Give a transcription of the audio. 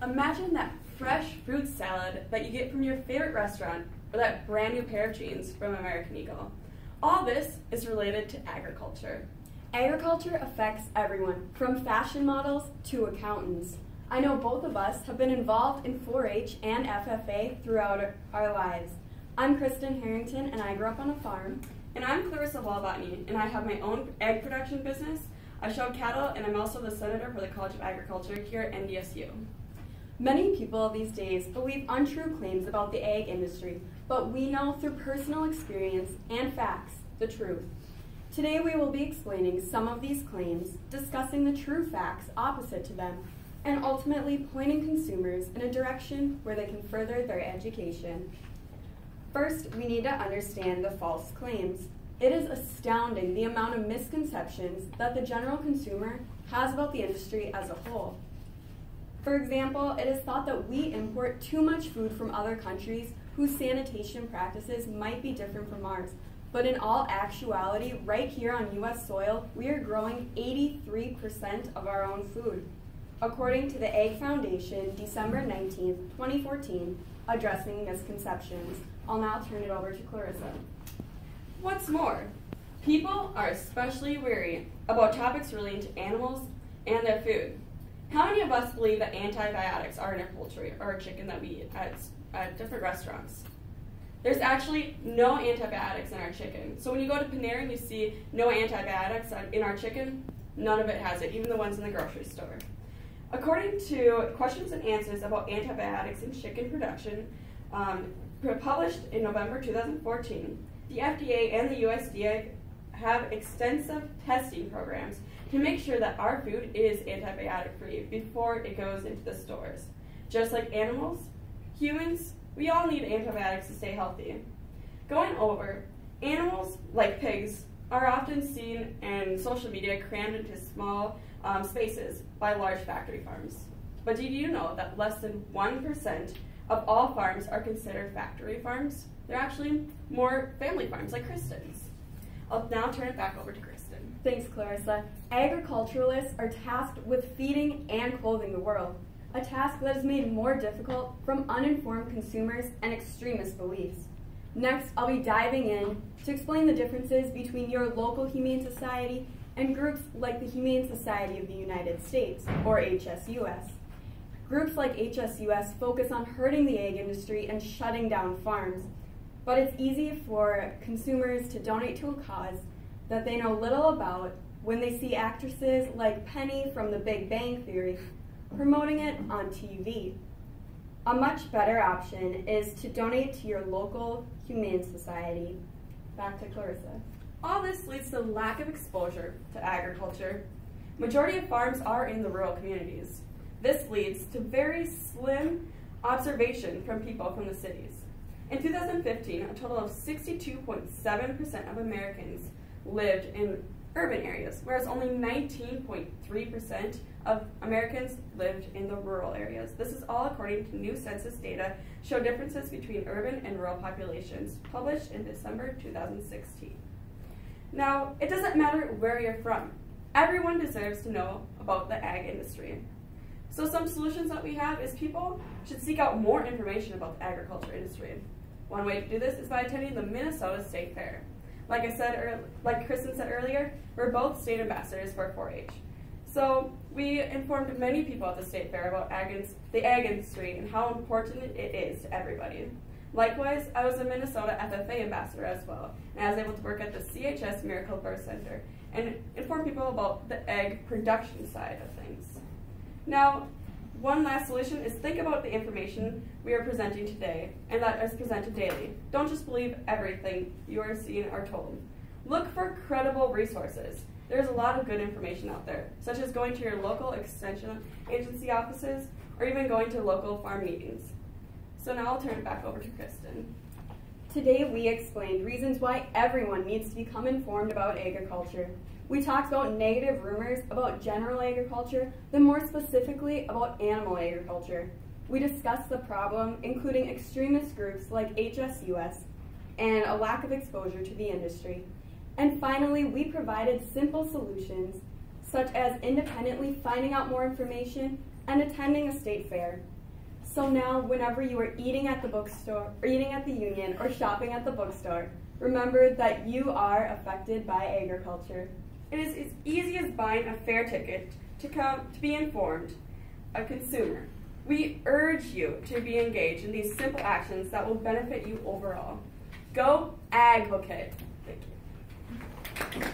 Imagine that fresh fruit salad that you get from your favorite restaurant or that brand new pair of jeans from American Eagle. All this is related to agriculture. Agriculture affects everyone, from fashion models to accountants. I know both of us have been involved in 4-H and FFA throughout our lives. I'm Kristen Harrington, and I grew up on a farm. And I'm Clarissa Walbotny, and I have my own egg production business. I show cattle, and I'm also the senator for the College of Agriculture here at NDSU. Many people these days believe untrue claims about the egg industry, but we know through personal experience and facts the truth. Today we will be explaining some of these claims, discussing the true facts opposite to them, and ultimately pointing consumers in a direction where they can further their education. First, we need to understand the false claims. It is astounding the amount of misconceptions that the general consumer has about the industry as a whole. For example, it is thought that we import too much food from other countries whose sanitation practices might be different from ours. But in all actuality, right here on U.S. soil, we are growing 83% of our own food. According to the Egg Foundation, December 19th, 2014, addressing misconceptions. I'll now turn it over to Clarissa. What's more, people are especially wary about topics relating to animals and their food. How many of us believe that antibiotics are in our poultry or our chicken that we eat at different restaurants? There's actually no antibiotics in our chicken. So when you go to Panera and you see no antibiotics in our chicken, none of it has it, even the ones in the grocery store. According to questions and answers about antibiotics in chicken production, published in November 2014, the FDA and the USDA have extensive testing programs to make sure that our food is antibiotic-free before it goes into the stores. Just like animals, humans, we all need antibiotics to stay healthy. Going over, animals, like pigs, are often seen in social media crammed into small spaces by large factory farms. But did you know that less than 1% of all farms are considered factory farms? They're actually more family farms, like Kristen's. I'll now turn it back over to Kristen. Thanks, Clarissa. Agriculturalists are tasked with feeding and clothing the world, a task that is made more difficult from uninformed consumers and extremist beliefs. Next, I'll be diving in to explain the differences between your local Humane Society and groups like the Humane Society of the United States, or HSUS. Groups like HSUS focus on hurting the egg industry and shutting down farms, but it's easy for consumers to donate to a cause that they know little about when they see actresses like Penny from The Big Bang Theory promoting it on TV. A much better option is to donate to your local Humane Society. Back to Clarissa. All this leads to lack of exposure to agriculture. Majority of farms are in the rural communities. This leads to very slim observation from people from the cities. In 2015, a total of 62.7% of Americans lived in urban areas, whereas only 19.3% of Americans lived in the rural areas. This is all according to new census data show differences between urban and rural populations, published in December 2016. Now, it doesn't matter where you're from. Everyone deserves to know about the ag industry. So some solutions that we have is people should seek out more information about the agriculture industry. One way to do this is by attending the Minnesota State Fair. Like I said, or like Kristen said earlier, we're both state ambassadors for 4-H. So we informed many people at the state fair about the ag industry and how important it is to everybody. Likewise, I was a Minnesota FFA ambassador as well, and I was able to work at the CHS Miracle Birth Center and inform people about the egg production side of things. Now, one last solution is think about the information we are presenting today and that is presented daily. Don't just believe everything you are seeing or told. Look for credible resources. There's a lot of good information out there, such as going to your local extension agency offices or even going to local farm meetings. So now I'll turn it back over to Kristen. Today we explained reasons why everyone needs to become informed about agriculture. We talked about negative rumors about general agriculture, then more specifically about animal agriculture. We discussed the problem, including extremist groups like HSUS and a lack of exposure to the industry. And finally, we provided simple solutions, such as independently finding out more information and attending a state fair. So now, whenever you are eating at the bookstore, or eating at the union, or shopping at the bookstore, remember that you are affected by agriculture. It is as easy as buying a fare ticket to be informed, a consumer. We urge you to be engaged in these simple actions that will benefit you overall. Go advocate. Thank you.